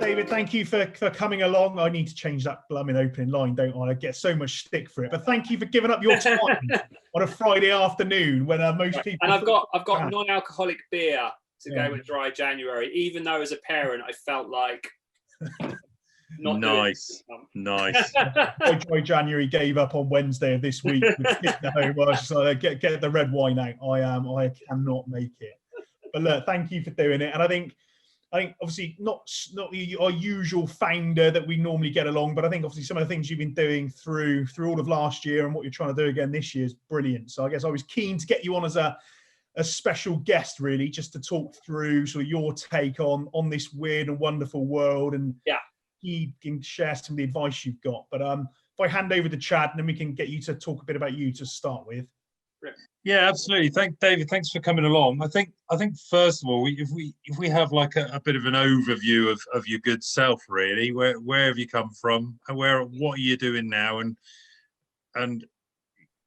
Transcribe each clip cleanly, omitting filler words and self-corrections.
David, thank you for coming along. I need to change that blooming opening line, don't I? I get so much stick for it. But thank you for giving up your time on a Friday afternoon when most people. And I've got non-alcoholic beer to go with dry January, even though as a parent I felt like. Nice. Dry January gave up on Wednesday of this week. I was just like, get the red wine out. I cannot make it. But look, thank you for doing it. And I think obviously not our usual founder that we normally get along, but I think obviously some of the things you've been doing through all of last year and what you're trying to do again this year is brilliant. So I guess I was keen to get you on as a special guest, really, just to talk through sort of your take on this weird and wonderful world, and you can share some of the advice you've got. But if I hand over to Chad, and then we can get you to talk a bit about you to start with. Yeah, absolutely. David, thanks for coming along. I think first of all, if we have like a bit of an overview of your good self, really, where have you come from, and what are you doing now, and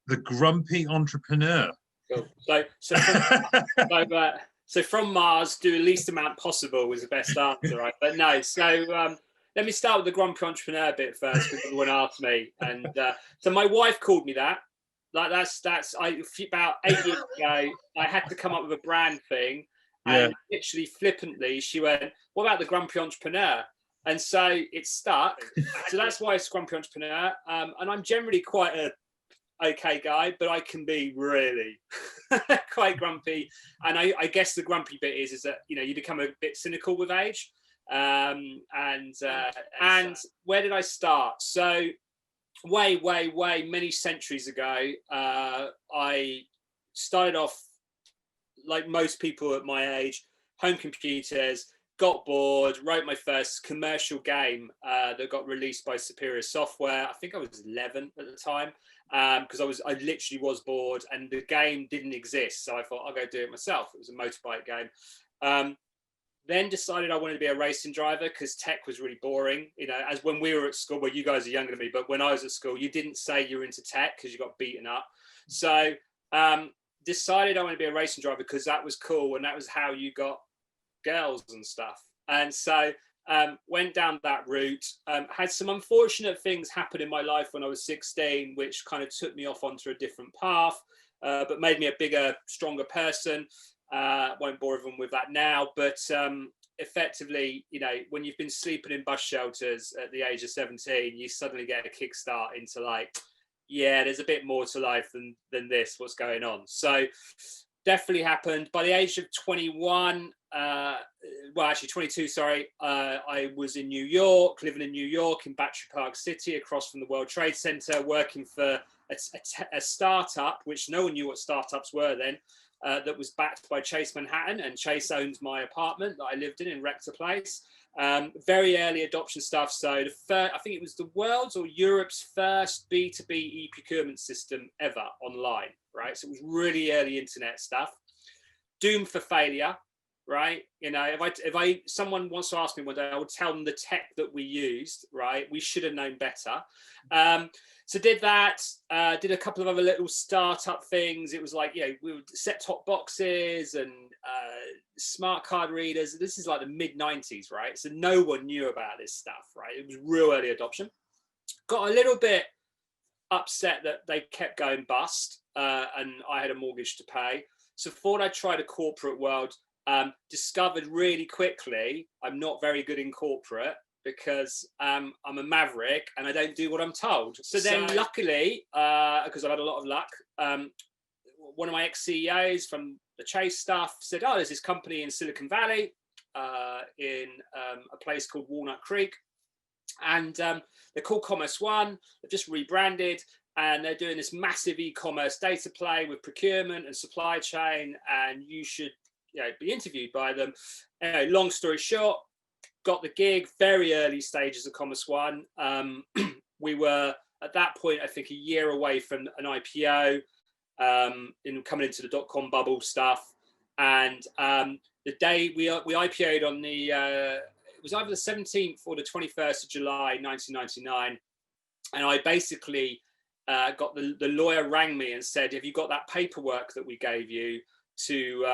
the grumpy entrepreneur. Cool. So from Mars, do the least amount possible was the best answer, right? But no. So let me start with the grumpy entrepreneur bit first, because everyone asked me, and so my wife called me that. Like that's about 8 years ago, I had to come up with a brand thing, and literally flippantly she went, "What about the grumpy entrepreneur?" And so it stuck. So that's why it's grumpy entrepreneur. And I'm generally quite a okay guy, but I can be really quite grumpy. And I guess the grumpy bit is that you become a bit cynical with age. And where did I start? So way many centuries ago, I started off like most people at my age, home computers, got bored, wrote my first commercial game that got released by Superior Software. I think I was 11 at the time, because I literally was bored and the game didn't exist. So I thought I'll go do it myself. It was a motorbike game. Then decided I wanted to be a racing driver because tech was really boring. As when we were at school, well, you guys are younger than me, but when I was at school, you didn't say you were into tech because you got beaten up. So decided I want to be a racing driver because that was cool and that was how you got girls and stuff. And so went down that route. Had some unfortunate things happen in my life when I was 16, which kind of took me off onto a different path, but made me a bigger, stronger person. Won't bore everyone with that now, but effectively, when you've been sleeping in bus shelters at the age of 17, you suddenly get a kickstart into like, there's a bit more to life than this, what's going on. So definitely happened. By the age of 21, 22, sorry, I was in New York, living in New York in Battery Park City, across from the World Trade Center, working for a startup, which no one knew what startups were then. That was backed by Chase Manhattan, and Chase owns my apartment that I lived in Rector Place. Very early adoption stuff. So I think it was the world's or Europe's first B2B e-procurement system ever online, right? So it was really early internet stuff. Doomed for failure, right? If someone wants to ask me one day, I would tell them the tech that we used, right? We should have known better. So did that, did a couple of other little startup things. It was like, we would set top boxes and smart card readers. This is like the mid 90s, right? So no one knew about this stuff, right? It was real early adoption. Got a little bit upset that they kept going bust and I had a mortgage to pay. So thought I'd try the corporate world. Discovered really quickly, I'm not very good in corporate, because I'm a maverick and I don't do what I'm told. So then luckily, because I've had a lot of luck, one of my ex-CEOs from the Chase stuff said, there's this company in Silicon Valley in a place called Walnut Creek. And they're called Commerce One. They've just rebranded and they're doing this massive e-commerce data play with procurement and supply chain. And you should be interviewed by them. Long story short, got the gig, very early stages of Commerce One. We were at that point, I think, a year away from an IPO, coming into the dot-com bubble stuff. And the day we IPO'd on it was either the 17th or the 21st of July, 1999. And I basically got the lawyer rang me and said, have you got that paperwork that we gave you to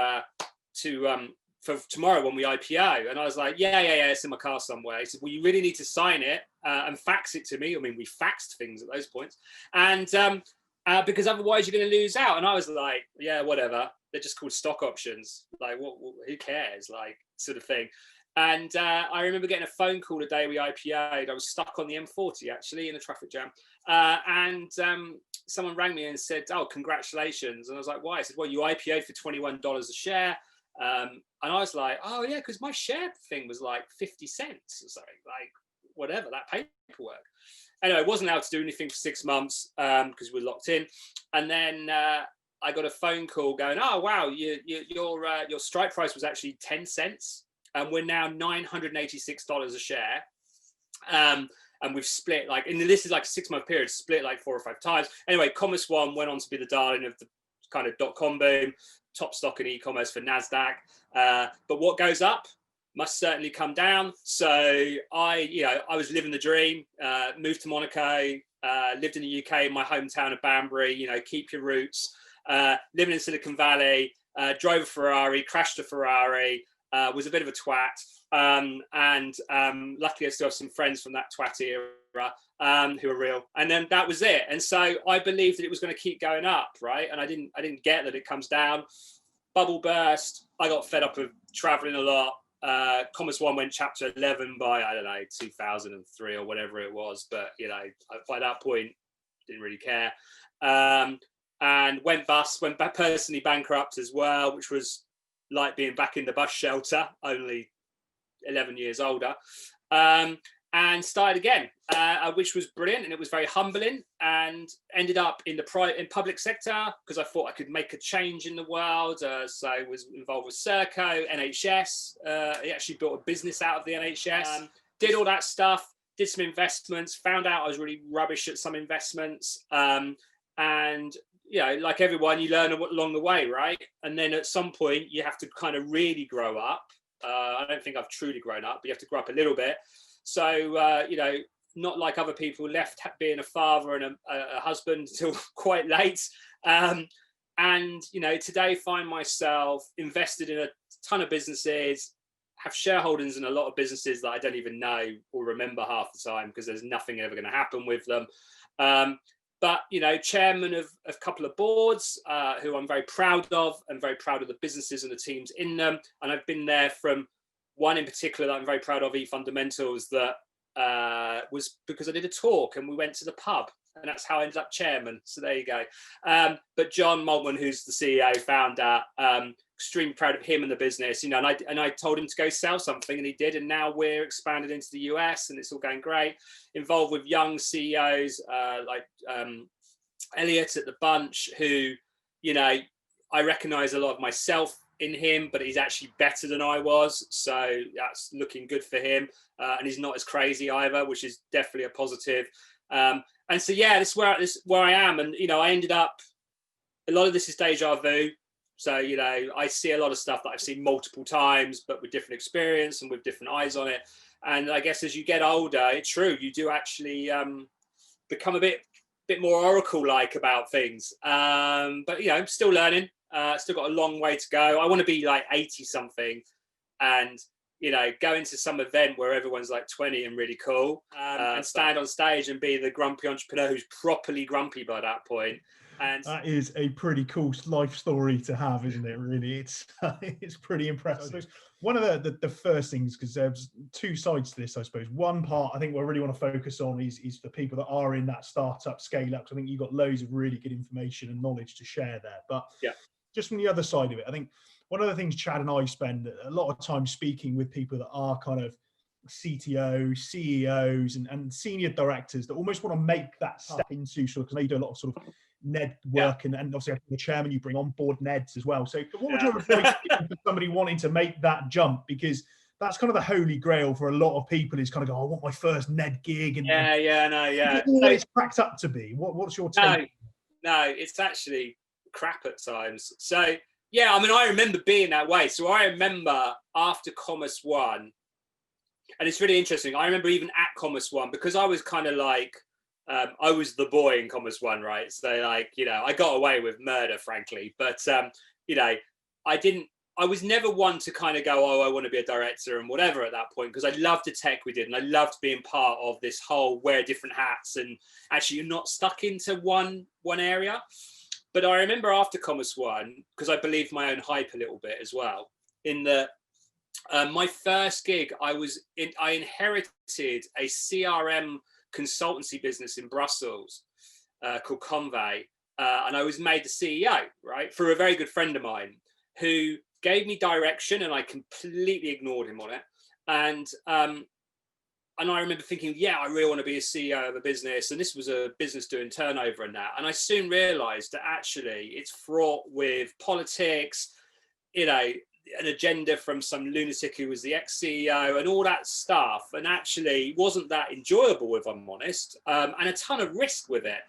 for tomorrow when we IPO. And I was like, yeah, it's in my car somewhere. He said, well, you really need to sign it and fax it to me. I mean, we faxed things at those points. And because otherwise you're going to lose out. And I was like, yeah, whatever. They're just called stock options. Like, who cares? Like, sort of thing. And I remember getting a phone call the day we IPO'd. I was stuck on the M40, actually, in a traffic jam. And someone rang me and said, oh, congratulations. And I was like, why? I said, well, you IPO'd for $21 a share. And I was like, oh, yeah, because my share thing was like 50 cents or something, like whatever, that paperwork. Anyway, I wasn't allowed to do anything for 6 months because we were locked in. And then I got a phone call going, oh, wow, your strike price was actually 10 cents. And we're now $986 a share. And we've split, like, and this is like a 6-month period, split like 4 or 5 times. Anyway, Commerce One went on to be the darling of the kind of .com boom, top stock in e-commerce for NASDAQ. But what goes up must certainly come down. So I was living the dream, moved to Monaco, lived in the UK in my hometown of Banbury, keep your roots, living in Silicon Valley, drove a Ferrari, crashed a Ferrari, was a bit of a twat. And luckily I still have some friends from that twat era who are real. And then that was it. And so I believed that it was going to keep going up, right? And I didn't get that it comes down. Bubble burst. I got fed up of traveling a lot. Commerce One went chapter 11 by, I don't know, 2003 or whatever it was. But, by that point, didn't really care. And went bust, went personally bankrupt as well, which was like being back in the bus shelter, only 11 years older. And started again, which was brilliant, and it was very humbling, and ended up in the public sector because I thought I could make a change in the world. So I was involved with Serco, NHS. I actually built a business out of the NHS. Did all that stuff, did some investments, found out I was really rubbish at some investments. And like everyone, you learn along the way, right? And then at some point you have to kind of really grow up. I don't think I've truly grown up, but you have to grow up a little bit. So, not like other people left being a father and a husband until quite late. And, today find myself invested in a ton of businesses, have shareholdings in a lot of businesses that I don't even know or remember half the time because there's nothing ever going to happen with them. But, chairman of a couple of boards who I'm very proud of, and very proud of the businesses and the teams in them. And I've been there from one in particular that I'm very proud of, eFundamentals, that was because I did a talk and we went to the pub, and that's how I ended up chairman. So there you go. But John Maltman, who's the CEO, founder, extremely proud of him and the business, and I told him to go sell something, and he did. And now we're expanded into the US, and it's all going great. Involved with young CEOs like Elliot at the Bunch, who, I recognize a lot of myself in him, but he's actually better than I was. So that's looking good for him. And he's not as crazy either, which is definitely a positive. And so, this is where I am. And, I ended up, a lot of this is deja vu. So, I see a lot of stuff that I've seen multiple times, but with different experience and with different eyes on it. And I guess as you get older, it's true, you do actually become a bit more oracle-like about things. But, I'm still learning. Still got a long way to go. I want to be like 80 something and, go into some event where everyone's like 20 and really cool, and stand on stage and be the grumpy entrepreneur who's properly grumpy by that point. And that is a pretty cool life story to have, isn't it? Really, it's pretty impressive. One of the first things, because there's 2 sides to this, I suppose. One part I think we really want to focus on is the people that are in that startup scale up. I think you've got loads of really good information and knowledge to share there. But just from the other side of it, I think one of the things Chad and I spend a lot of time speaking with people that are kind of CTOs, CEOs, and senior directors that almost want to make that step into because I know you do a lot of sort of NED work, and obviously the chairman, you bring on board NEDs as well. So what would your advice be for somebody wanting to make that jump? Because that's kind of the holy grail for a lot of people, is kind of go, I want my first NED gig. And what it's cracked up to be. What's your take? No, it's actually crap at times. So I remember being that way. So I remember after Commerce One, and it's really interesting, I remember even at Commerce One, because I was kind of like, I was the boy in Commerce One, right? So I got away with murder, frankly, but I I was never one to kind of go, oh, I want to be a director and whatever at that point, because I loved the tech we did, and I loved being part of this whole wear different hats, and actually you're not stuck into one area. But I remember after Commerce One, because I believed my own hype a little bit as well, in the my first gig, I inherited a CRM consultancy business in Brussels called Convey, and I was made the CEO, right, for a very good friend of mine who gave me direction, and I completely ignored him on it. And I remember thinking, yeah, I really want to be a CEO of a business, and this was a business doing turnover and that. And I soon realised that actually it's fraught with politics, you know, an agenda from some lunatic who was the ex-CEO and all that stuff, and actually wasn't that enjoyable, if I'm honest, and a ton of risk with it.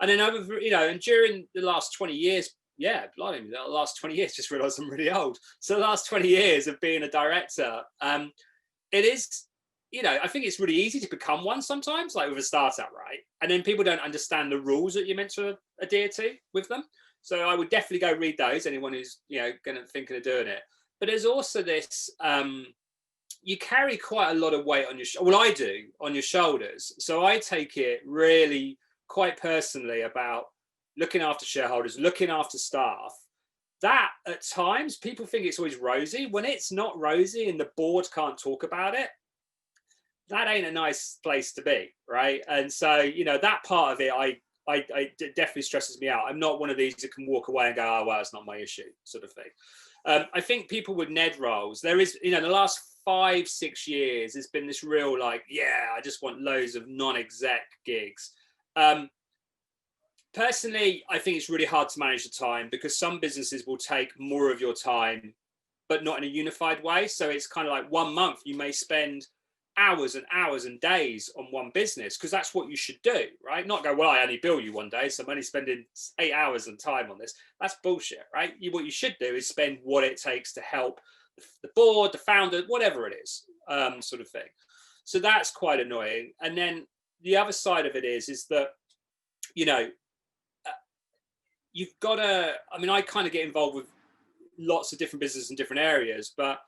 And then over, you know, and during the last 20 years, yeah, blimey, the last 20 years, just realised I'm really old. So the last 20 years of being a director, it is, you know, I think it's really easy to become one sometimes, like with a startup, right? And then people don't understand the rules that you're meant to adhere to with them. So I would definitely go read those, anyone who's, you know, going to think of doing it. But there's also this, you carry quite a lot of weight on your, well, I do, on your shoulders. So I take it really quite personally about looking after shareholders, looking after staff. That at times people think it's always rosy. When it's not rosy and the board can't talk about it, that ain't a nice place to be, right? And so, you know, that part of it, I definitely stresses me out. I'm not one of these that can walk away and go, oh, well, it's not my issue, sort of thing. I think people with NED roles, there is, you know, the last 5-6 years, there's been this real like, yeah, I just want loads of non-exec gigs. Personally, I think it's really hard to manage the time, because some businesses will take more of your time, but not in a unified way. So it's kind of like 1 month, you may spend hours and hours and days on one business, because that's what you should do, right? Not go, well, I only bill you one day, so I'm only spending 8 hours and time on this. That's bullshit, right? What you should do is spend what it takes to help the board, the founder, whatever it is, sort of thing. So that's quite annoying. And then the other side of it is that, you know, you've got to, I mean, I kind of get involved with lots of different businesses in different areas, but,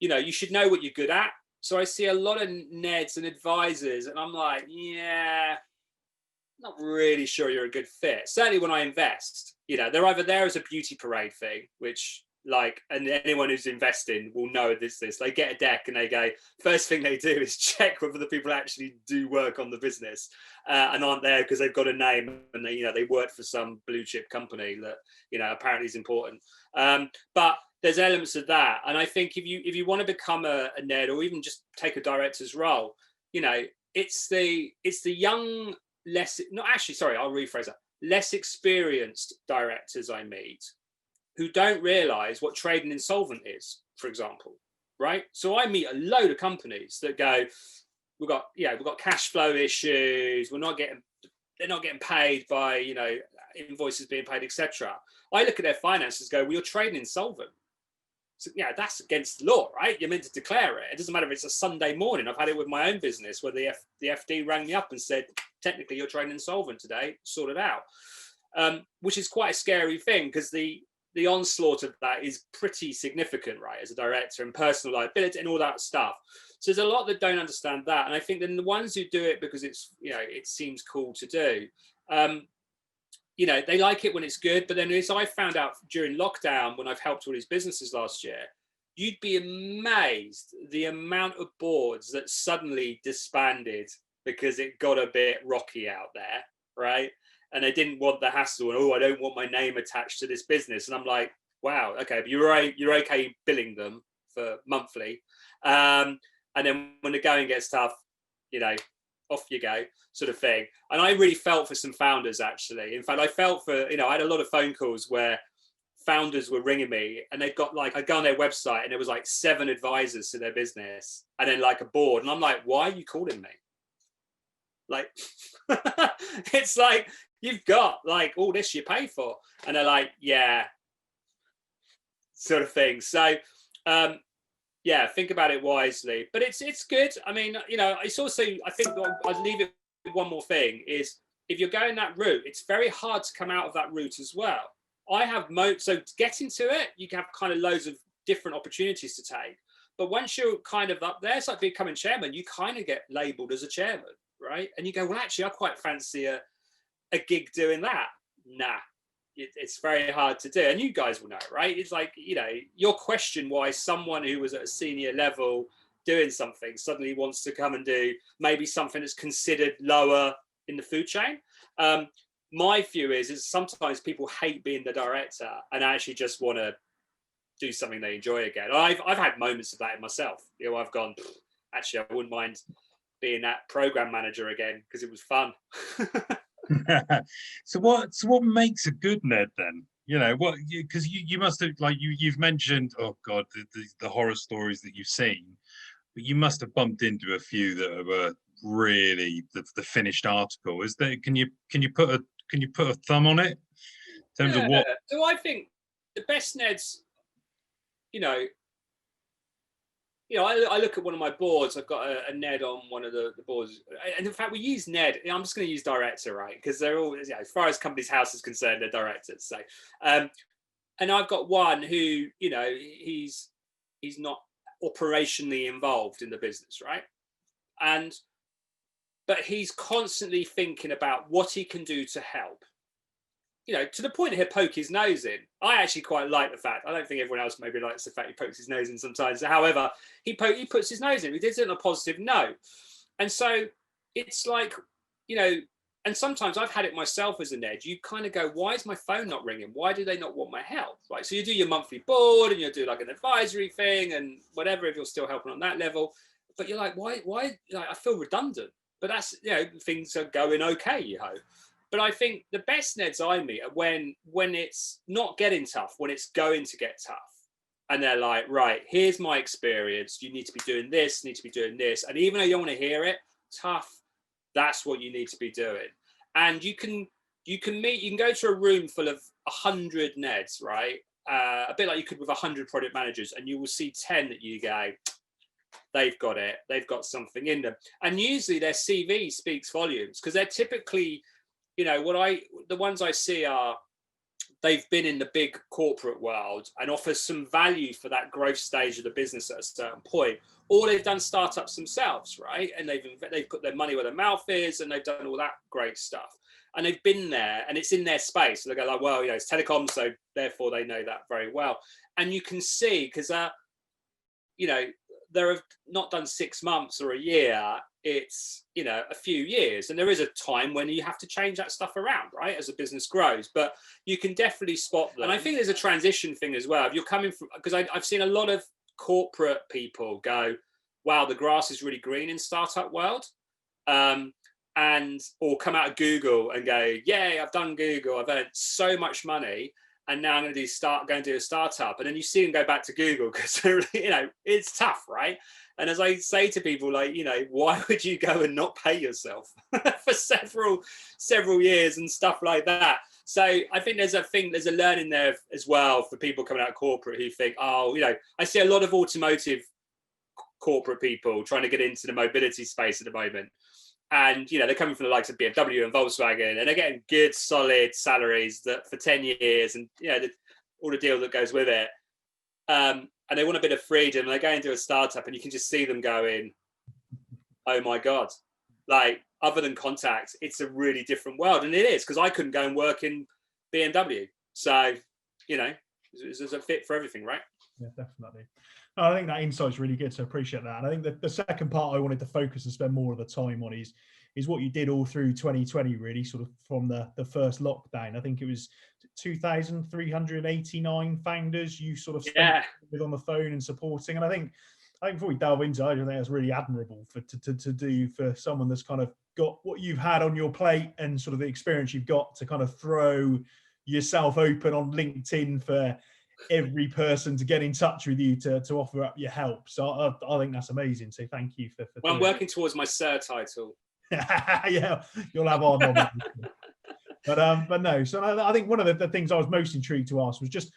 you know, you should know what you're good at. So I see a lot of NEDs and advisors, and I'm like, yeah, not really sure you're a good fit. Certainly when I invest, you know, they're either there as a beauty parade thing, which like, and anyone who's investing will know this, they get a deck and they go, first thing they do is check whether the people actually do work on the business and aren't there because they've got a name and they, you know, they work for some blue chip company that, you know, apparently is important. But there's elements of that. And I think if you want to become a NED or even just take a director's role, you know, it's the young, I'll rephrase that, less experienced directors I meet who don't realize what trading insolvent is, for example, right? So I meet a load of companies that go, we've got cash flow issues, they're not getting paid by, you know, invoices being paid, etc. I look at their finances and go, well, you're trading insolvent. So, yeah, that's against the law, right? You're meant to declare it. It doesn't matter if it's a Sunday morning. I've had it with my own business where the FD rang me up and said, technically you're trading insolvent today, sort it out. Which is quite a scary thing, because the onslaught of that is pretty significant, right, as a director, and personal liability and all that stuff. So there's a lot that don't understand that. And I think then the ones who do it because it's, you know, it seems cool to do, you know, they like it when it's good. But then as I found out during lockdown, when I've helped all these businesses last year, you'd be amazed the amount of boards that suddenly disbanded because it got a bit rocky out there, right? And they didn't want the hassle, and oh, I don't want my name attached to this business. And I'm like, wow, okay, but you're okay billing them for monthly. And then when the going gets tough, you know, off you go, sort of thing. And I really felt for some founders, actually. In fact, I felt for, you know, I had a lot of phone calls where founders were ringing me, and they've got like, I go on their website and there was like 7 advisors to their business and then like a board. And I'm like, why are you calling me? Like, it's like, you've got like all this you pay for. And they're like, yeah, sort of thing. So, yeah, think about it wisely. But it's good. I mean, you know, it's also, I think I'd leave it with one more thing is, if you're going that route, it's very hard to come out of that route as well. I have so to get into it, you can have kind of loads of different opportunities to take. But once you're kind of up there, it's like becoming chairman. You kind of get labelled as a chairman, right? And you go, well, actually, I quite fancy a gig doing that. Nah, it's very hard to do. And you guys will know, right? It's like, you know, your question why someone who was at a senior level doing something suddenly wants to come and do maybe something that's considered lower in the food chain. My view is sometimes people hate being the director and actually just want to do something they enjoy again. I've had moments of that in myself. You know, I've gone, actually, I wouldn't mind being that program manager again because it was fun. So what makes a good Ned then? You know, what, because you must have, like, you've mentioned, oh God, the horror stories that you've seen, but you must have bumped into a few that were really the finished article. Is there? Can you put a thumb on it in terms of what? So I think the best Neds, you know, I look at one of my boards. I've got a Ned on one of the boards, and in fact, we use Ned. I'm just going to use director, right? Because they're all, as far as Companies House is concerned, they're directors. So, and I've got one who, you know, he's not operationally involved in the business, right? But he's constantly thinking about what he can do to help. You know, to the point he'll poke his nose in. I actually quite like the fact, I don't think everyone else maybe likes the fact he pokes his nose in sometimes. However, he puts his nose in. He did it on a positive note. And so it's like, you know, and sometimes I've had it myself as a Ned. You kind of go, why is my phone not ringing? Why do they not want my help? Right. So you do your monthly board and you'll do like an advisory thing and whatever, if you're still helping on that level. But you're like, why? Like, I feel redundant. But that's, you know, things are going okay, you hope. But I think the best Neds I meet are when it's not getting tough, when it's going to get tough. And they're like, right, here's my experience. You need to be doing this, need to be doing this. And even though you don't want to hear it, tough, that's what you need to be doing. And you can go to a room full of 100 Neds, right? A bit like you could with 100 project managers, and you will see 10 that you go, they've got it. They've got something in them. And usually their CV speaks volumes because they're typically, you know, the ones I see are, they've been in the big corporate world and offer some value for that growth stage of the business at a certain point. Or they've done startups themselves, right? And they've put their money where their mouth is and they've done all that great stuff. And they've been there and it's in their space. So they go like, well, you know, it's telecom, so therefore they know that very well. And you can see, because, you know, they're not done 6 months or a year, it's, you know, a few years. And there is a time when you have to change that stuff around, right, as a business grows. But you can definitely spot them. And I think there's a transition thing as well. If you're coming from, because I've seen a lot of corporate people go, wow, the grass is really green in startup world. Or come out of Google and go, yay, I've done Google. I've earned so much money. And now I'm going to do a startup. And then you see them go back to Google because, you know, it's tough, right? And as I say to people, like, you know, why would you go and not pay yourself for several years and stuff like that? So I think there's a learning there as well for people coming out of corporate who think, oh, you know, I see a lot of automotive corporate people trying to get into the mobility space at the moment. And, you know, they're coming from the likes of BMW and Volkswagen, and they're getting good, solid salaries that for 10 years and, you know, all the deal that goes with it. And they want a bit of freedom. And they go into a startup and you can just see them going, oh, my God. Like, other than contact, it's a really different world. And it is, because I couldn't go and work in BMW. So, you know, there's a fit for everything, right? Yeah, definitely. I think that insight's really good, so appreciate that. And I think that the second part I wanted to focus and spend more of the time on is what you did all through 2020, really, sort of from the first lockdown. I think it was 2,389 founders you sort of spent with on the phone and supporting. And I think before we delve into it, I think that's really admirable to do for someone that's kind of got what you've had on your plate and sort of the experience you've got to kind of throw yourself open on LinkedIn for every person to get in touch with you to offer up your help. So I think that's amazing. So thank you for well, I'm working towards my Sir title. Yeah, you'll have our knowledge. but no. So I think one of the things I was most intrigued to ask was just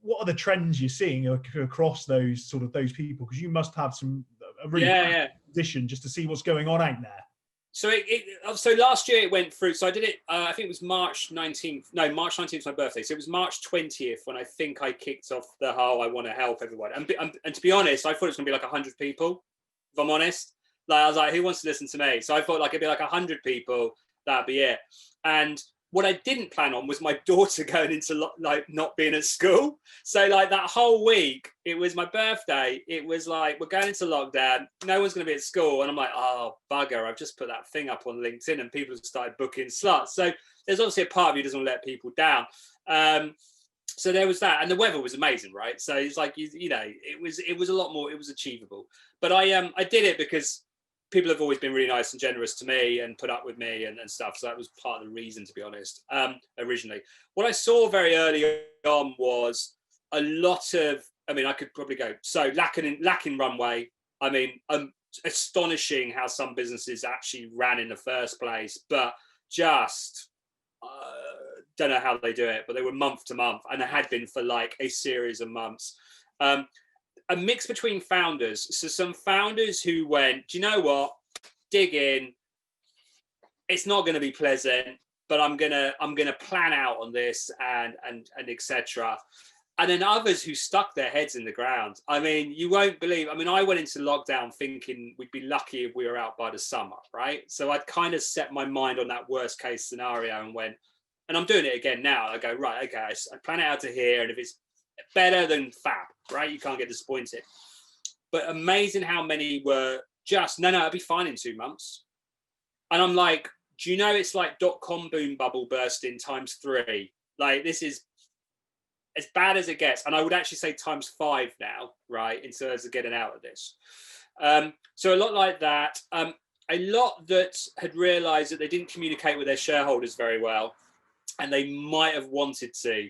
what are the trends you're seeing across those people, because you must have a really position just to see what's going on out there. So so last year it went through. So I did it. I think it was March 19th. No, March 19th was my birthday. So it was March 20th when I think I kicked off the whole. I want to help everyone. And to be honest, I thought it was going to be like 100 people. If I'm honest, like I was like, who wants to listen to me? So I thought like it'd be like 100 people. That'd be it. And what I didn't plan on was my daughter going into like not being at school. So like that whole week, it was my birthday. It was like, we're going into lockdown. No one's going to be at school. And I'm like, oh, bugger. I've just put that thing up on LinkedIn and people have started booking slots. So there's obviously a part of you doesn't let people down. So there was that. And the weather was amazing, right? So it's like, you know, it was a lot more, it was achievable. But I did it because people have always been really nice and generous to me and put up with me and stuff. So that was part of the reason, to be honest, originally. What I saw very early on was a lot of, I mean, I could probably go, so lacking runway. I mean, astonishing how some businesses actually ran in the first place, but just don't know how they do it, but they were month to month and they had been for like a series of months. A mix between founders. So some founders who went, do you know what? Dig in. It's not going to be pleasant, but I'm gonna plan out on this and etc. And then others who stuck their heads in the ground. I mean, you won't believe. I mean, I went into lockdown thinking we'd be lucky if we were out by the summer, right? So I'd kind of set my mind on that worst case scenario and went, and I'm doing it again now. I go, right, okay, I plan it out to here, and if it's better than fab, right? You can't get disappointed. But amazing how many were just, no, it'll be fine in 2 months. And I'm like, do you know it's like .com boom bubble bursting ×3? Like this is as bad as it gets. And I would actually say ×5 now, right? In terms of getting out of this. So a lot like that. A lot that had realized that they didn't communicate with their shareholders very well. And they might have wanted to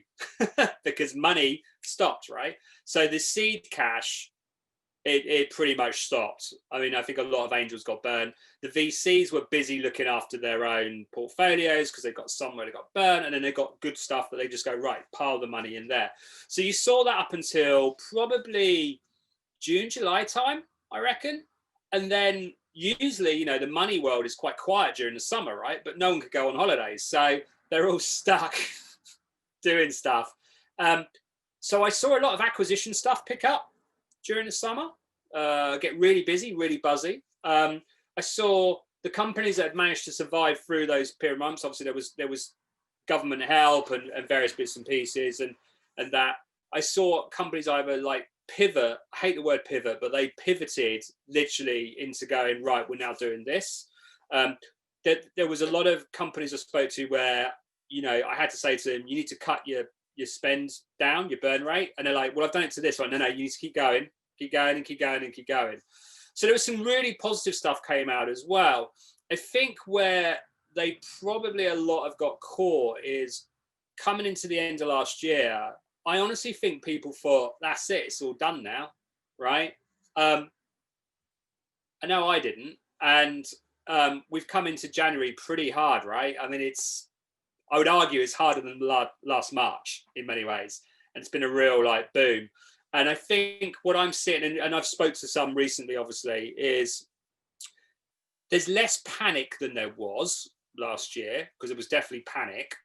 because money stopped, right? So the seed cash, it pretty much stopped. I mean, I think a lot of angels got burned. The VCs were busy looking after their own portfolios because they got somewhere that got burned, and then they got good stuff that they just go, right, pile the money in there. So you saw that up until probably June, July time, I reckon. And then usually, you know, the money world is quite quiet during the summer, right? But no one could go on holidays. So they're all stuck doing stuff. So I saw a lot of acquisition stuff pick up during the summer, get really busy, really buzzy. I saw the companies that had managed to survive through those period months. Obviously, there was government help and various bits and pieces, and that I saw companies either like pivot. I hate the word pivot, but they pivoted literally into going, right, we're now doing this. There was a lot of companies I spoke to where, you know, I had to say to them, you need to cut your spend down, your burn rate. And they're like, well, I've done it to this one. No, you need to keep going and keep going and keep going. So there was some really positive stuff came out as well. I think where they probably a lot have got caught is coming into the end of last year. I honestly think people thought, that's it, it's all done now, right? I know I didn't. And we've come into January pretty hard, right? I mean, I would argue it's harder than last March in many ways. And it's been a real like boom. And I think what I'm seeing, and I've spoke to some recently, obviously, is there's less panic than there was last year, because it was definitely panic.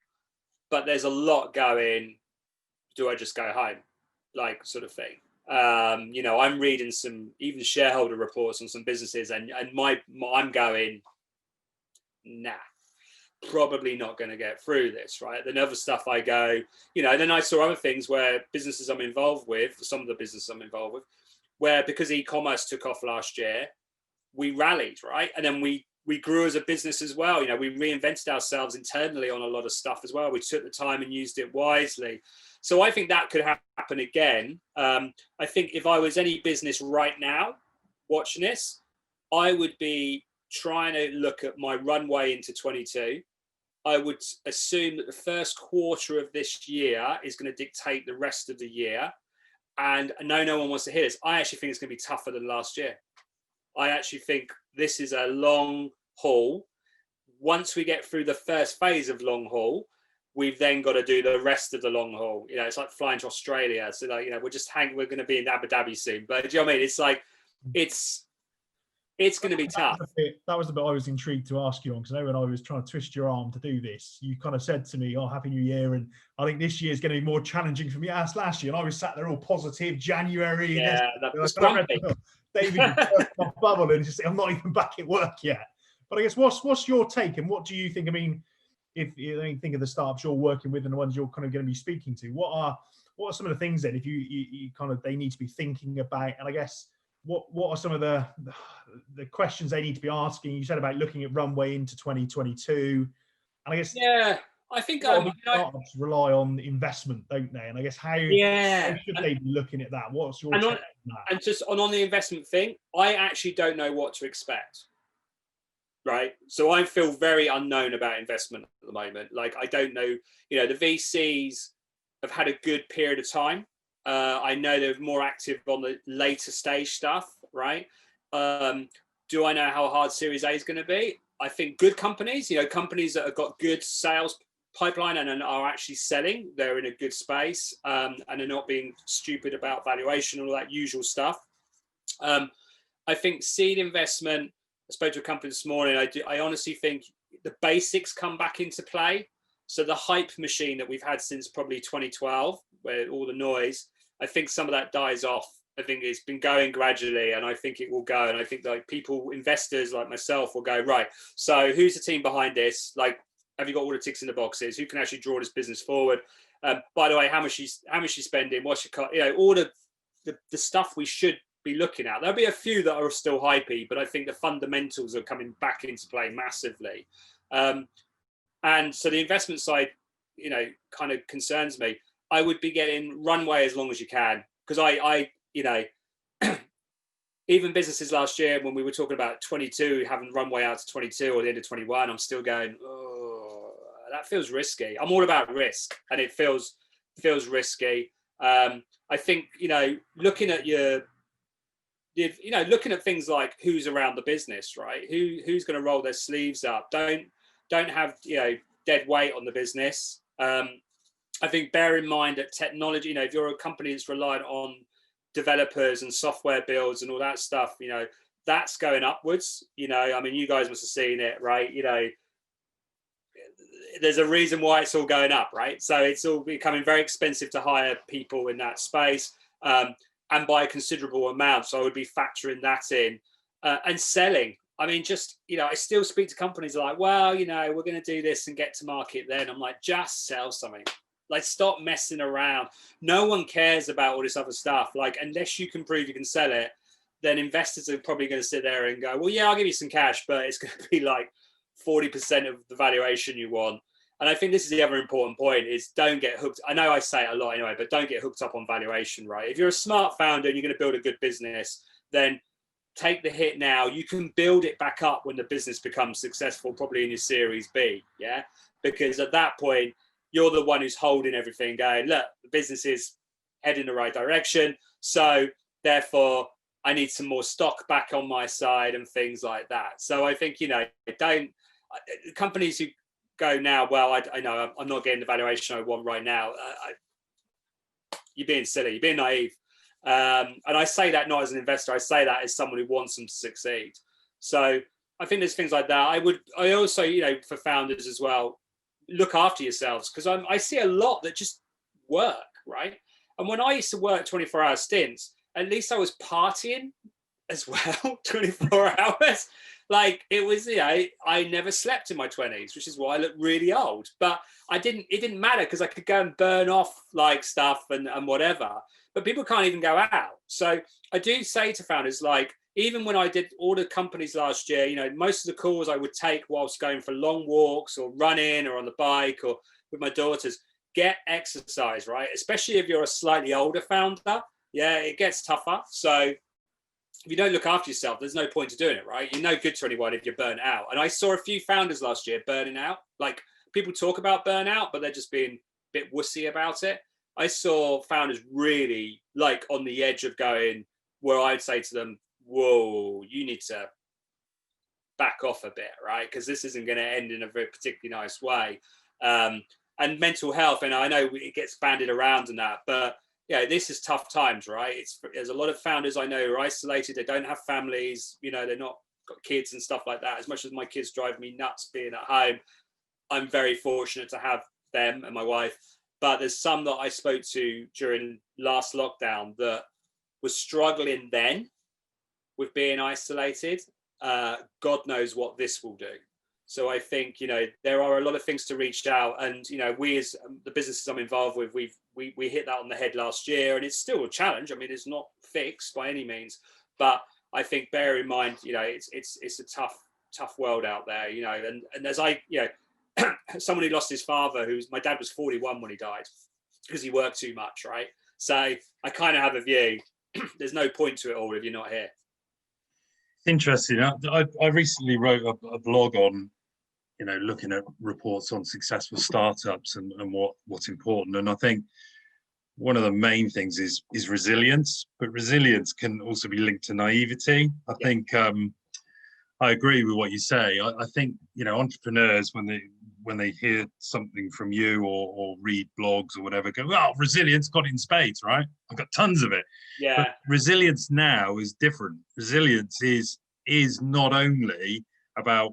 But there's a lot going, do I just go home? Like sort of thing. You know, I'm reading some even shareholder reports on some businesses, and I'm going, nah, probably not going to get through this, right? Then other stuff I go, you know, then I saw other things where businesses I'm involved with, some of the businesses I'm involved with, where because e-commerce took off last year, we rallied, right? And then we grew as a business as well. You know, we reinvented ourselves internally on a lot of stuff as well. We took the time and used it wisely. So I think that could happen again. I think if I was any business right now watching this, I would be trying to look at my runway into 22. I would assume that the first quarter of this year is going to dictate the rest of the year. And I know no one wants to hear this. I actually think it's going to be tougher than last year. I actually think this is a long haul. Once we get through the first phase of long haul, we've then got to do the rest of the long haul. You know, it's like flying to Australia. So like, you know, we're going to be in Abu Dhabi soon. But do you know what I mean? It's like, it's going to be tough. That was the bit I was intrigued to ask you on, because I know when I was trying to twist your arm to do this, you kind of said to me, "Oh, Happy New Year," and I think this year is going to be more challenging for me as last year. And I was sat there all positive, January. Yeah, that's grumpy. David, my bubble, and just I'm not even back at work yet. But I guess what's your take, and what do you think? I mean, if you think of the startups you're working with and the ones you're kind of going to be speaking to, what are some of the things then if you kind of they need to be thinking about? And I guess what are some of the questions they need to be asking? You said about looking at runway into 2022, and I guess I think startups rely on investment, don't they? And I guess how should they be looking at that? What's your take on that? And just on the investment thing, I actually don't know what to expect. Right. So I feel very unknown about investment at the moment. Like, I don't know, the VCs have had a good period of time. I know they're more active on the later stage stuff. Right. Do I know how hard Series A is going to be? I think good companies, companies that have got good sales pipeline and are actually selling, they're in a good space, and are not being stupid about valuation and all that usual stuff. I think seed investment, I spoke to a company this morning. I honestly think the basics come back into play. So the hype machine that we've had since probably 2012, where all the noise, I think some of that dies off. I think it's been going gradually, and I think it will go. And I think like investors like myself will go, right, so who's the team behind this? Like, have you got all the ticks in the boxes? Who can actually draw this business forward? By the way, how much you spending? What's your cost? All the stuff we should be looking at. There'll be a few that are still hypey, but I think the fundamentals are coming back into play massively. And so the investment side, kind of concerns me. I would be getting runway as long as you can, because I even businesses last year when we were talking about 22 having runway out to 22 or the end of 21, I'm still going, oh, that feels risky. I'm all about risk, and it feels risky. I think looking at looking at things like who's around the business, right? Who's going to roll their sleeves up? Don't have dead weight on the business. I think bear in mind that technology, if you're a company that's reliant on developers and software builds and all that stuff, that's going upwards. I mean, you guys must have seen it, right? There's a reason why it's all going up, right? So it's all becoming very expensive to hire people in that space. And by a considerable amount. So I would be factoring that in, and selling. I mean, just, I still speak to companies like, well, we're going to do this and get to market then. I'm like, just sell something. Like, stop messing around. No one cares about all this other stuff. Like, unless you can prove you can sell it, then investors are probably going to sit there and go, well, yeah, I'll give you some cash, but it's going to be like 40% of the valuation you want. And I think this is the other important point is don't get hooked. I know I say it a lot anyway, but don't get hooked up on valuation, right? If you're a smart founder and you're going to build a good business, then take the hit now. You can build it back up when the business becomes successful, probably in your Series B, yeah? Because at that point, you're the one who's holding everything going, look, the business is heading in the right direction. So therefore, I need some more stock back on my side and things like that. So I think, companies who go now, well, I know I'm not getting the valuation I want right now. You're being silly, you're being naive. And I say that not as an investor, I say that as someone who wants them to succeed. So I think there's things like that. I also, for founders as well, look after yourselves, because I see a lot that just work, right? And when I used to work 24-hour stints, at least I was partying as well, 24 hours. Like, it was, I never slept in my 20s, which is why I look really old. But it didn't matter, because I could go and burn off like stuff and whatever. But people can't even go out. So I do say to founders, like, even when I did all the companies last year, most of the calls I would take whilst going for long walks or running or on the bike or with my daughters, get exercise, right? Especially if you're a slightly older founder. Yeah, it gets tougher. So if you don't look after yourself, there's no point to doing it, right? You're no good to anyone if you're burnt out. And I saw a few founders last year burning out. Like, people talk about burnout, but they're just being a bit wussy about it. I saw founders really like on the edge of going, where I'd say to them, whoa, you need to back off a bit, right? Because this isn't going to end in a very particularly nice way. And mental health, and I know it gets bandied around and that, but this is tough times, right? There's a lot of founders I know who are isolated. They don't have families, they're not got kids and stuff like that. As much as my kids drive me nuts being at home, I'm very fortunate to have them and my wife. But there's some that I spoke to during last lockdown that was struggling then with being isolated. God knows what this will do. So I think, you know, there are a lot of things to reach out, and, you know, we as the businesses I'm involved with, we hit that on the head last year, and it's still a challenge. I mean, it's not fixed by any means, but I think bear in mind, you know, it's a tough world out there, you know, and as I, you know, someone who lost his father, my dad was 41 when he died because he worked too much, right? So I kind of have a view, there's no point to it all if you're not here. Interesting. I recently wrote a blog on, you know, looking at reports on successful startups and what's important. And I think one of the main things is resilience, but resilience can also be linked to naivety. I think I agree with what you say. I think, you know, entrepreneurs, when they hear something from you or read blogs or whatever, go, "Oh, resilience, got it in spades, right? I've got tons of it." Yeah. But resilience now is different. Resilience is not only about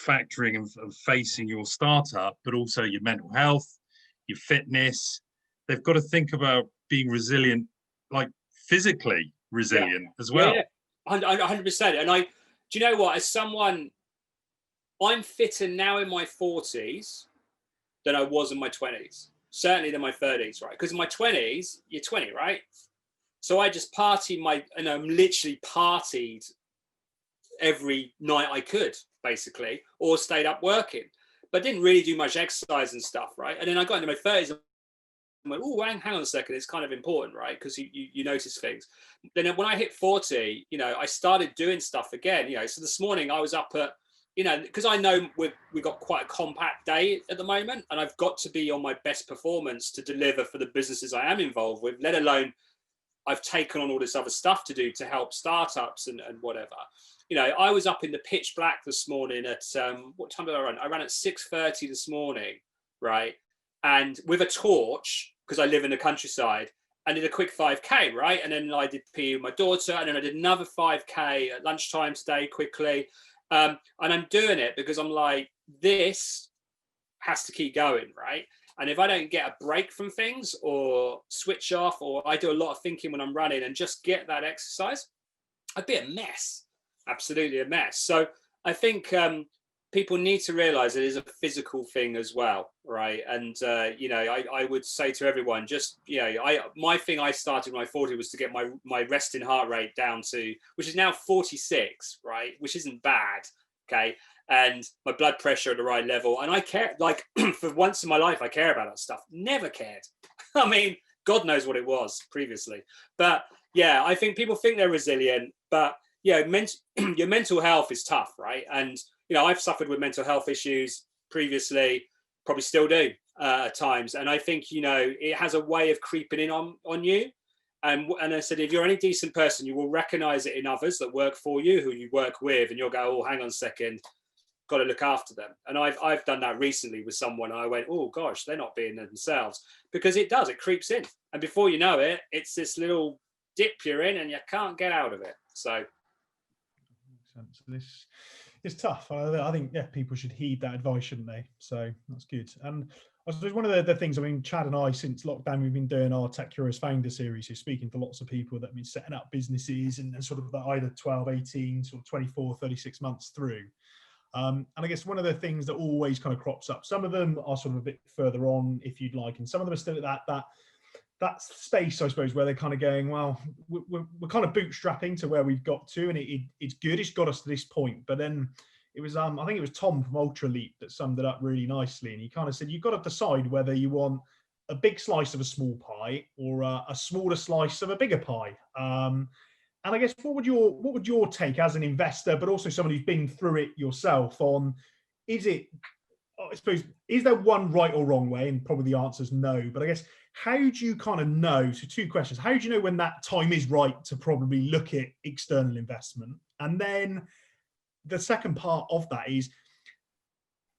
factoring and facing your startup, but also your mental health, your fitness. They've got to think about being resilient, like physically resilient as well. Yeah, 100%. And do you know what? As someone, I'm fitter now in my 40s than I was in my 20s. Certainly than my 30s, right? Because in my 20s, you're 20, right? So I just literally partied every night I could, basically, or stayed up working, but didn't really do much exercise and stuff, right? And then I got into my 30s and went, "Oh, hang on a second, it's kind of important, right?" Because you notice things. Then when I hit 40, you know, I started doing stuff again, you know. So this morning I was up at, you know, because I know we've got quite a compact day at the moment, and I've got to be on my best performance to deliver for the businesses I am involved with, let alone I've taken on all this other stuff to do to help startups and whatever. You know, I was up in the pitch black this morning at, what time did I run? I ran at 6:30 this morning, right? And with a torch, because I live in the countryside, I did a quick 5K, right? And then I did PE with my daughter, and then I did another 5K at lunchtime today quickly. And I'm doing it because I'm like, this has to keep going, right? And if I don't get a break from things or switch off, or I do a lot of thinking when I'm running and just get that exercise, I'd be a mess. Absolutely a mess. So I think people need to realize it is a physical thing as well, right? And you know, I would say to everyone, just, you know, my thing I started when I 40 was to get my resting heart rate down to, which is now 46, right? Which isn't bad, okay? And my blood pressure at the right level. And I care, like, for once in my life, I care about that stuff. Never cared. I mean, God knows what it was previously. But yeah, I think people think they're resilient, but yeah, your mental health is tough, right? And, you know, I've suffered with mental health issues previously, probably still do at times. And I think, you know, it has a way of creeping in on you. And I said, if you're any decent person, you will recognize it in others that work for you, who you work with, and you'll go, "Oh, hang on a second, got to look after them." And I've done that recently with someone. I went, "Oh gosh, they're not being themselves," because it creeps in. And before you know it, it's this little dip you're in and you can't get out of it. So. This is tough. I think, yeah, people should heed that advice, shouldn't they? So that's good. And I suppose one of the things, I mean, Chad and I, since lockdown, we've been doing our TekCurious founder series, so speaking to lots of people that have been setting up businesses and sort of either 12, 18, sort of 24, 36 months through. And I guess one of the things that always kind of crops up, some of them are sort of a bit further on, if you'd like, and some of them are still at that space, I suppose, where they're kind of going, well, we're kind of bootstrapping to where we've got to, and it's good. It's got us to this point. But then it was, I think it was Tom from Ultra Leap that summed it up really nicely. And he kind of said, you've got to decide whether you want a big slice of a small pie or a smaller slice of a bigger pie. And I guess what would your take as an investor, but also someone who's been through it yourself, on, is there one right or wrong way? And probably the answer is no. But I guess, how do you kind of know? So 2 questions. How do you know when that time is right to probably look at external investment? And then the second part of that is,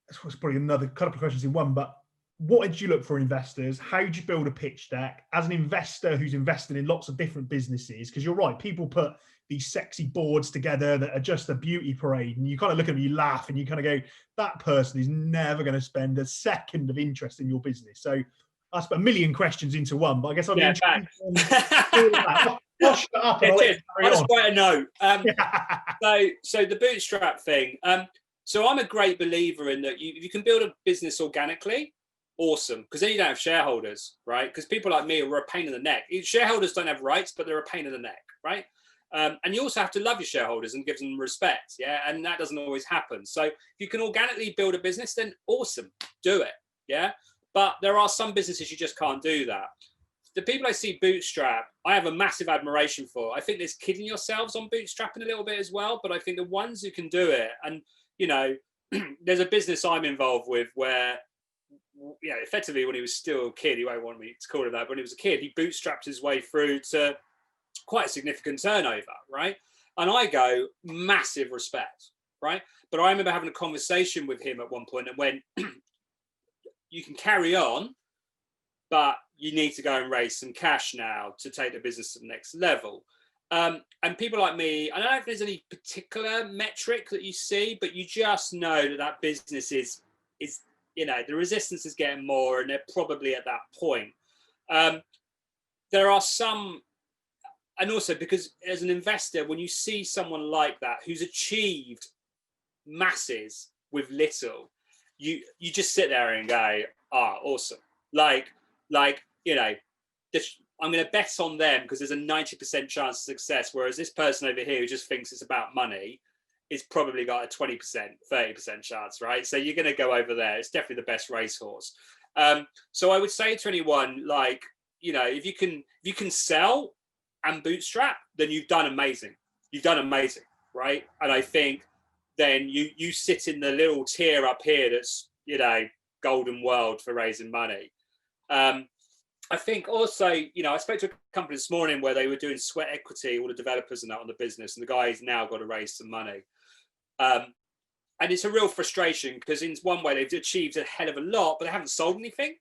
it's probably another couple of questions in one, but what did you look for investors? How do you build a pitch deck as an investor who's invested in lots of different businesses? Because you're right, people put these sexy boards together that are just a beauty parade, and you kind of look at them, you laugh, and you kind of go, that person is never going to spend a second of interest in your business. So I put a million questions into one, but I guess I'll be interested in all of that. I'll shut up and I'll let you carry I'll on. just write a note. So the bootstrap thing. So I'm a great believer in that if you can build a business organically, awesome, because then you don't have shareholders, right? Because people like me are a pain in the neck. Shareholders don't have rights, but they're a pain in the neck, right? And you also have to love your shareholders and give them respect, yeah? And that doesn't always happen. So if you can organically build a business, then awesome, do it, yeah? But there are some businesses you just can't do that. The people I see bootstrap, I have a massive admiration for. I think there's kidding yourselves on bootstrapping a little bit as well, but I think the ones who can do it, and, you know, there's a business I'm involved with where, yeah, effectively when he was still a kid, he won't want me to call it that, but when he was a kid, he bootstrapped his way through to quite a significant turnover, right? And I go, massive respect, right? But I remember having a conversation with him at one point and went, you can carry on, but you need to go and raise some cash now to take the business to the next level. And people like me, I don't know if there's any particular metric that you see, but you just know that that business is, you know, the resistance is getting more, and they're probably at that point. There are some, and also because as an investor, when you see someone like that who's achieved masses with little, you just sit there and go, awesome. Like, you know, I'm going to bet on them because there's a 90% chance of success. Whereas this person over here who just thinks it's about money is probably got a 20%, 30% chance, right? So you're going to go over there. It's definitely the best racehorse. So I would say to anyone, like, you know, if you can sell and bootstrap, then you've done amazing. You've done amazing, right? And I think then you sit in the little tier up here that's, you know, golden world for raising money. I think also, you know, I spoke to a company this morning where they were doing sweat equity, all the developers and that on the business, and the guy's now got to raise some money. And it's a real frustration because in one way they've achieved a hell of a lot, but they haven't sold anything.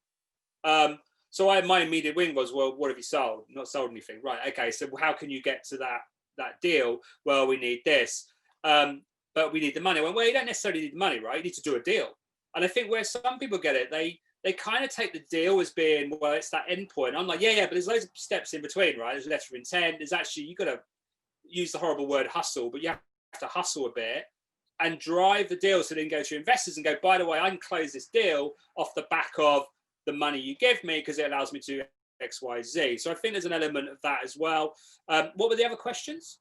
So my immediate wing was, well, what have you sold? Not sold anything. Right. Okay. So how can you get to that deal? Well, we need this. But we need the money. Well, you don't necessarily need the money, right? You need to do a deal. And I think where some people get it, they kind of take the deal as being, well, it's that end point. I'm like, yeah, but there's loads of steps in between, right? There's a letter of intent. There's actually, you've got to use the horrible word hustle, but you have to hustle a bit and drive the deal so then go to investors and go, by the way, I can close this deal off the back of the money you give me because it allows me to X, Y, Z. So I think there's an element of that as well. What were the other questions?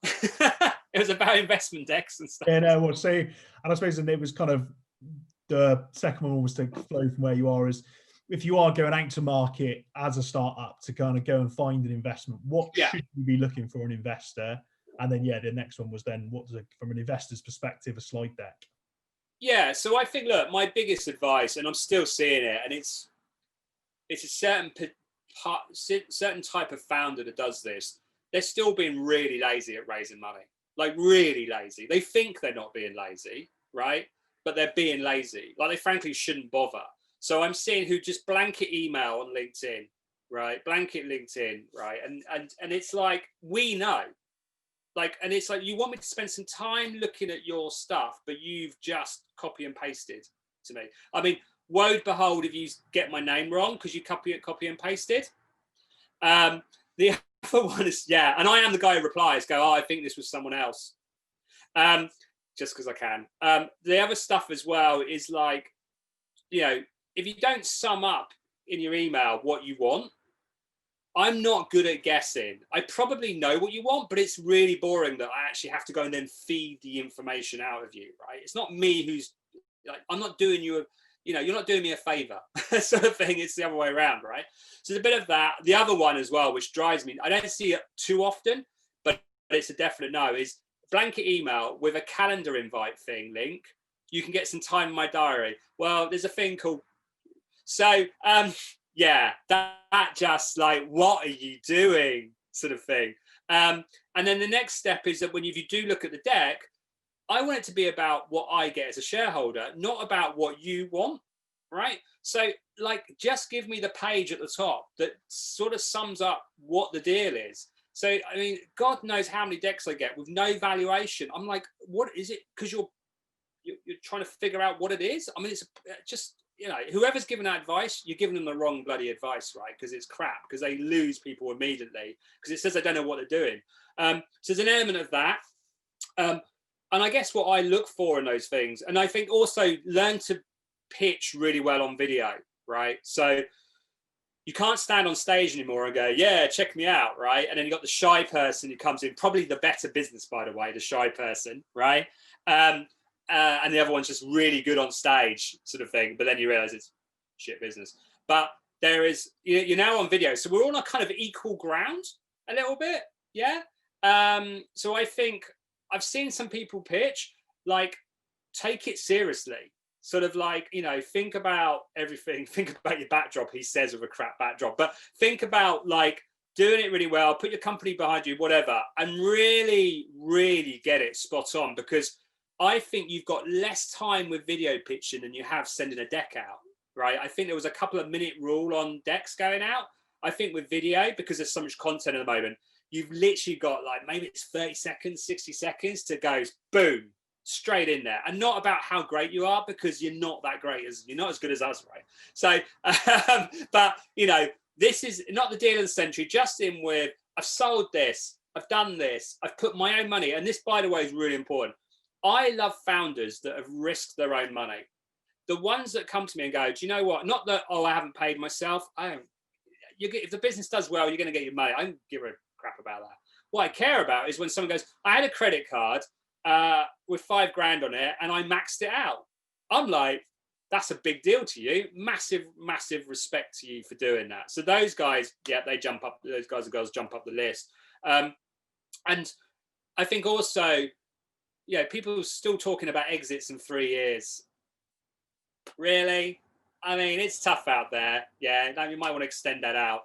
It was about investment decks and stuff. Yeah, no, we'll see. And I suppose it was kind of the second one was to flow from where you are is if you are going out to market as a startup to kind of go and find an investment, what should you be looking for an investor? And then, the next one was then what does it, from an investor's perspective, a slide deck? Yeah, so I think, look, my biggest advice, and I'm still seeing it, and it's a certain type of founder that does this. They're still being really lazy at raising money, like really lazy. They think they're not being lazy, right? But they're being lazy. Like they frankly shouldn't bother. So I'm seeing who just blanket email on LinkedIn, right? Blanket LinkedIn, right? And it's like, we know. Like, and it's like, you want me to spend some time looking at your stuff, but you've just copy and pasted to me. I mean, woe behold if you get my name wrong because you copy and pasted. The other one is, and I am the guy who replies, go, I think this was someone else. Just because I can. The other stuff as well is like, you know, if you don't sum up in your email what you want, I'm not good at guessing. I probably know what you want, but it's really boring that I actually have to go and then feed the information out of you, right? It's not me who's like, I'm not doing you, you're not doing me a favor sort of thing. It's the other way around, right? So there's a bit of that. The other one as well, which drives me, I don't see it too often, but it's a definite no, is blanket email with a calendar invite thing link. You can get some time in my diary. Well, there's a thing called, so, that just like, what are you doing sort of thing. And then the next step is that if you do look at the deck, I want it to be about what I get as a shareholder, not about what you want, right? So like, just give me the page at the top that sort of sums up what the deal is. So, I mean, God knows how many decks I get with no valuation. I'm like, what is it? Because you're trying to figure out what it is. I mean, it's just, you know, whoever's giving that advice, you're giving them the wrong bloody advice, right? Because it's crap, because they lose people immediately because it says they don't know what they're doing. So there's an element of that. And I guess what I look for in those things, and I think also learn to pitch really well on video, right? So you can't stand on stage anymore and go, yeah, check me out, right? And then you got the shy person who comes in, probably the better business, by the way, the shy person, right? And the other one's just really good on stage, sort of thing. But then you realize it's shit business. But there is, you're now on video, so we're all on a kind of equal ground a little bit, yeah. So I think I've seen some people pitch, like, take it seriously. Sort of like, you know, think about everything. Think about your backdrop, he says, with a crap backdrop. But think about, like, doing it really well, put your company behind you, whatever, and really, really get it spot on. Because I think you've got less time with video pitching than you have sending a deck out, right? I think there was a couple of minute rule on decks going out. I think with video, because there's so much content at the moment, you've literally got, like, maybe it's 30 seconds, 60 seconds to go, boom, straight in there. And not about how great you are, because you're not that great, you're not as good as us, right? So, but, you know, this is not the deal of the century. Just in with, I've sold this, I've done this, I've put my own money. And this, by the way, is really important. I love founders that have risked their own money. The ones that come to me and go, do you know what? Not that, oh, I haven't paid myself. I don't. If the business does well, you're going to get your money. I don't give a crap about that. What I care about is when someone goes, I had a credit card with $5,000 on it and I maxed it out. I'm like, that's a big deal to you. Massive, massive respect to you for doing that. So those guys, yeah, they jump up. Those guys and girls jump up the list. And I think also, yeah, people are still talking about exits in 3 years. Really? I mean, it's tough out there. Yeah, you might want to extend that out.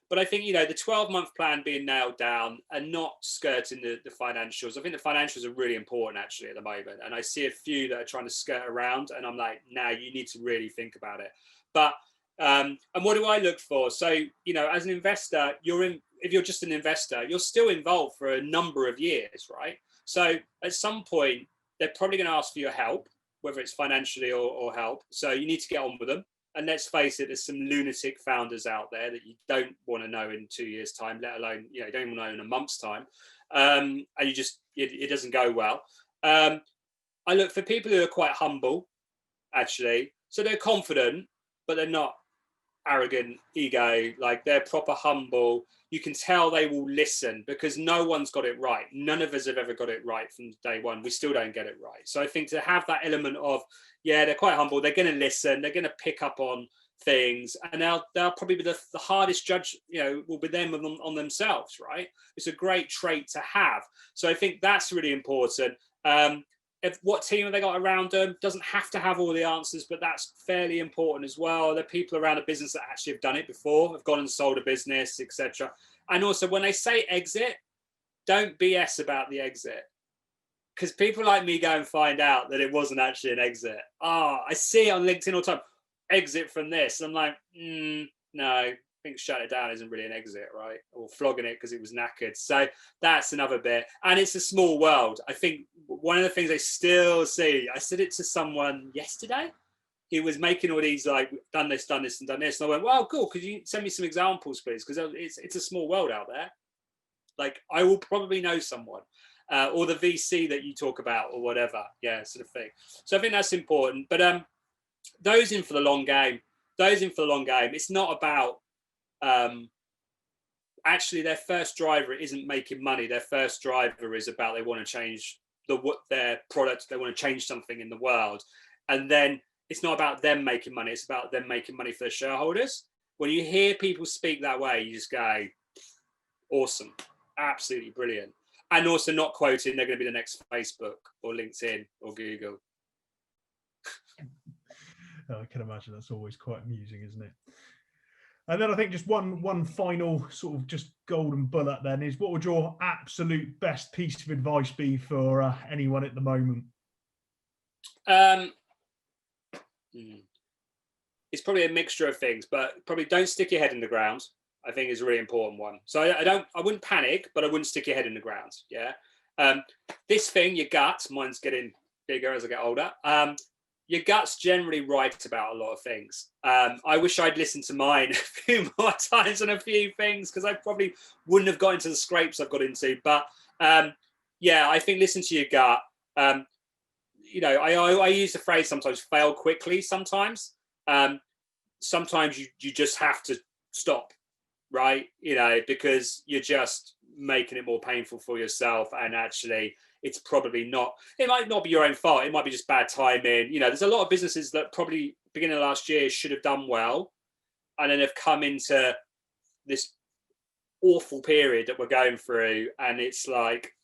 But I think, you know, the 12-month plan being nailed down and not skirting the financials. I think the financials are really important, actually, at the moment. And I see a few that are trying to skirt around. And I'm like, nah, you need to really think about it. But, and what do I look for? So, you know, as an investor, if you're just an investor, you're still involved for a number of years, right? So at some point, they're probably going to ask for your help, whether it's financially or help. So you need to get on with them. And let's face it, there's some lunatic founders out there that you don't want to know in 2 years' time, let alone, you know, you don't even know in a month's time. And you just, it doesn't go well. I look for people who are quite humble, actually. So they're confident, but they're not arrogant, ego, like they're proper humble. You can tell they will listen, because no one's got it right. None of us have ever got it right from day one. We still don't get it right. So I think to have that element of, yeah, they're quite humble. They're going to listen. They're going to pick up on things, and they'll probably be the hardest judge, you know, will be them on themselves, right? It's a great trait to have. So I think that's really important. What team have they got around them? Doesn't have to have all the answers, but that's fairly important as well. There are people around a business that actually have done it before, have gone and sold a business, etc. And also, when they say exit, don't BS about the exit, because people like me go and find out that it wasn't actually an exit. I see it on LinkedIn all the time. Exit from this. I'm like, no. I think shut it down isn't really an exit, right? Or flogging it because it was knackered. So that's another bit. And it's a small world. I think one of the things I still see, I said it to someone yesterday. He was making all these, like, done this, and done this. And I went, well, cool. Could you send me some examples, please? Because it's a small world out there. Like, I will probably know someone. Or the VC that you talk about or whatever. Yeah, sort of thing. So I think that's important. But those in for the long game. It's not about, actually their first driver isn't making money. Their first driver is about they want to change their product. They want to change something in the world. And then it's not about them making money. It's about them making money for their shareholders. When you hear people speak that way, you just go, awesome, absolutely brilliant. And also not quoting they're going to be the next Facebook or LinkedIn or Google. I can imagine that's always quite amusing, isn't it? And then I think just one final sort of just golden bullet then is, what would your absolute best piece of advice be for anyone at the moment? It's probably a mixture of things, but probably don't stick your head in the ground. I think is a really important one. So I wouldn't panic, but I wouldn't stick your head in the ground. Yeah. This thing, your gut, mine's getting bigger as I get older. Your gut's generally right about a lot of things. I wish I'd listened to mine a few more times on a few things, because I probably wouldn't have got into the scrapes I've got into. But yeah, I think listen to your gut. You know, I use the phrase sometimes fail quickly. Sometimes you just have to stop, right? You know, because you're just making it more painful for yourself, and actually it's probably not, it might not be your own fault, it might be just bad timing. You know, there's a lot of businesses that probably beginning of last year should have done well, and then have come into this awful period that we're going through, and it's like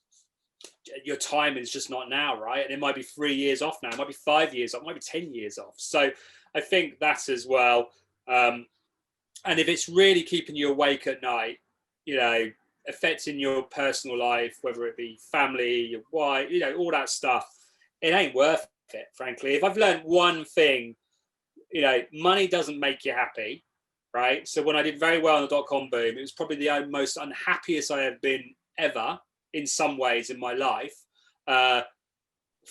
your timing is just not now, right? And it might be 3 years off now, it might be 5 years off, it might be 10 years off. So I think that as well. And if it's really keeping you awake at night, you know, affecting your personal life, whether it be family, your wife, you know, all that stuff, it ain't worth it, frankly. If I've learned one thing, you know, money doesn't make you happy, right? So when I did very well in the dot-com boom, it was probably the most unhappiest I have been ever in some ways in my life. Thought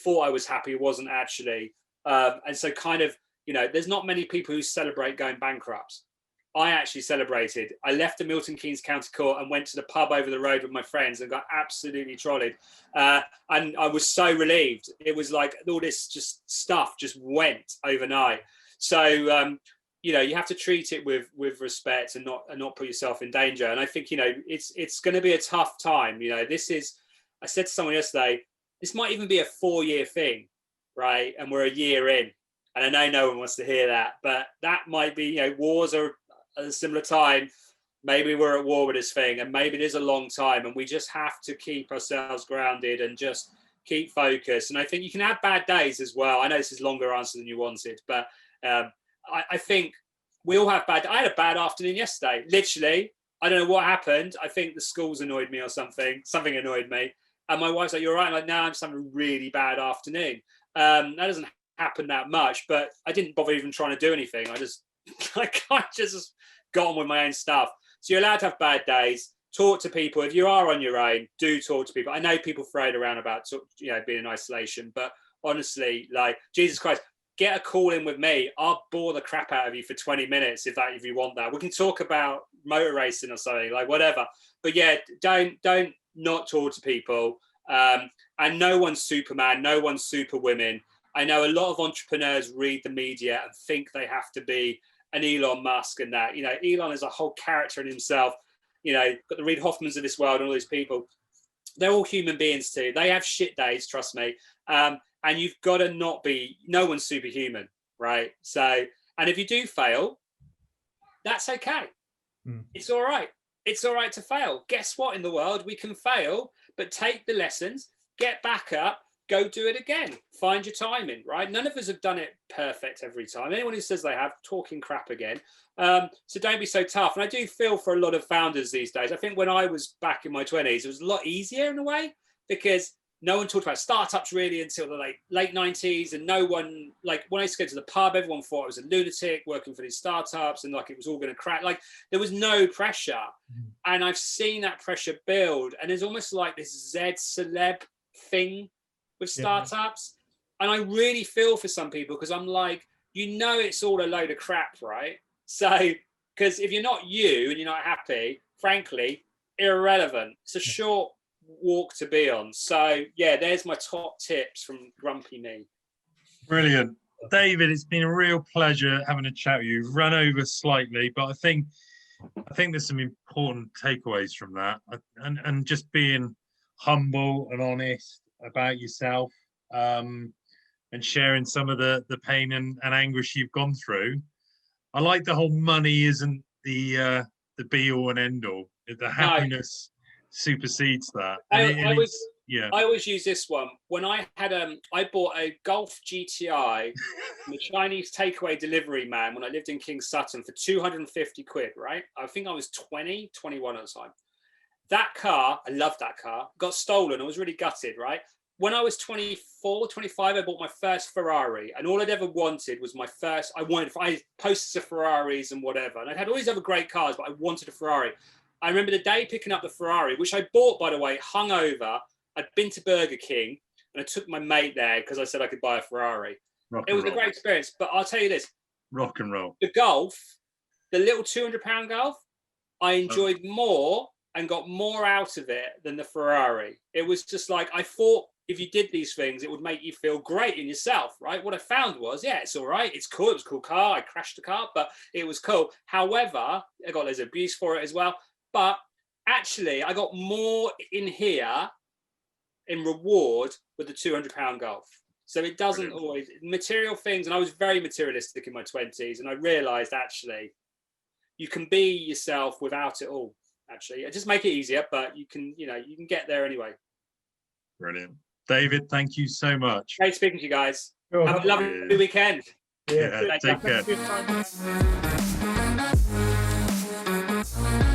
I was happy, wasn't actually. And so kind of, you know, there's not many people who celebrate going bankrupt. I actually celebrated. I left the Milton Keynes County Court and went to the pub over the road with my friends and got absolutely trolleyed. And I was so relieved. It was like all this just stuff just went overnight. So, you know, you have to treat it with respect and not put yourself in danger. And I think, you know, it's going to be a tough time. You know, this is, I said to someone yesterday, this might even be a 4-year thing, right? And we're a year in. And I know no one wants to hear that, but that might be, you know, wars are at a similar time. Maybe we're at war with this thing, and maybe it is a long time, and we just have to keep ourselves grounded and just keep focused. And I think you can have bad days as well. I know this is a longer answer than you wanted, but I think we all have bad. I had a bad afternoon yesterday. Literally, I don't know what happened. I think the schools annoyed me or something. Something annoyed me, and my wife's like, "You're right." I'm like, "No, I'm just having a really bad afternoon." That doesn't happen that much, but I didn't bother even trying to do anything. I just got on with my own stuff. So you're allowed to have bad days. Talk to people. If you are on your own, do talk to people. I know people throw it around about, you know, being in isolation, but honestly, like, Jesus Christ, get a call in with me. I'll bore the crap out of you for 20 minutes if you want that. We can talk about motor racing or something, like whatever. But yeah, don't not talk to people. And no one's Superman, no one's Superwoman. I know a lot of entrepreneurs read the media and think they have to be an Elon Musk and that. You know, Elon is a whole character in himself. You know, got the Reid Hoffmans of this world and all these people. They're all human beings too. They have shit days, trust me. And you've got to not be, no one's superhuman, right? So, and if you do fail, that's okay. It's all right. It's all right to fail. Guess what, in the world, we can fail, but take the lessons, get back up, go do it again. Find your timing, right? None of us have done it perfect every time. Anyone who says they have, talking crap again. So don't be so tough. And I do feel for a lot of founders these days. I think when I was back in my 20s, it was a lot easier in a way, because no one talked about startups really until the late 90s. And no one, like when I used to go to the pub, everyone thought I was a lunatic working for these startups and like it was all going to crack. Like there was no pressure. And I've seen that pressure build. And there's almost like this Z celeb thing with startups. And I really feel for some people, because I'm like, you know, it's all a load of crap, right? So, because if you're not you and you're not happy, frankly, irrelevant. It's a short walk to be on. So yeah, there's my top tips from Grumpy Me. Brilliant. David, it's been a real pleasure having a chat with you. You've run over slightly, but I think there's some important takeaways from that, and just being humble and honest about yourself, and sharing some of the pain and anguish you've gone through. I like the whole money isn't the be all and end all. The happiness supersedes that. I always use this one. When I had I bought a Golf GTI from a Chinese takeaway delivery man when I lived in King Sutton for 250 quid, right? I think I was 21 at the time. That car, I loved that car, got stolen. I was really gutted, right? when I was 24, 25, I bought my first Ferrari, and all I'd ever wanted was I posters of Ferraris and whatever, and I had all these other great cars, but I wanted a Ferrari. I remember the day picking up the Ferrari, which I bought, by the way, hungover. I'd been to Burger King, and I took my mate there because I said I could buy a Ferrari. It was a great experience, but I'll tell you this. Rock and roll. The Golf, the little £200 Golf, I enjoyed more and got more out of it than the Ferrari. It was just like, I thought if you did these things, it would make you feel great in yourself, right? What I found was, yeah, it's all right. It's cool. It was a cool car. I crashed the car, but it was cool. However, I got loads of abuse for it as well. But actually, I got more in here in reward with the £200 Golf. So it doesn't always, material things, and I was very materialistic in my 20s, and I realized actually you can be yourself without it all. Actually, just make it easier, but you can get there anyway. Brilliant. David, thank you so much. Great speaking to you guys. Have a lovely weekend. Yeah, take care. Good time.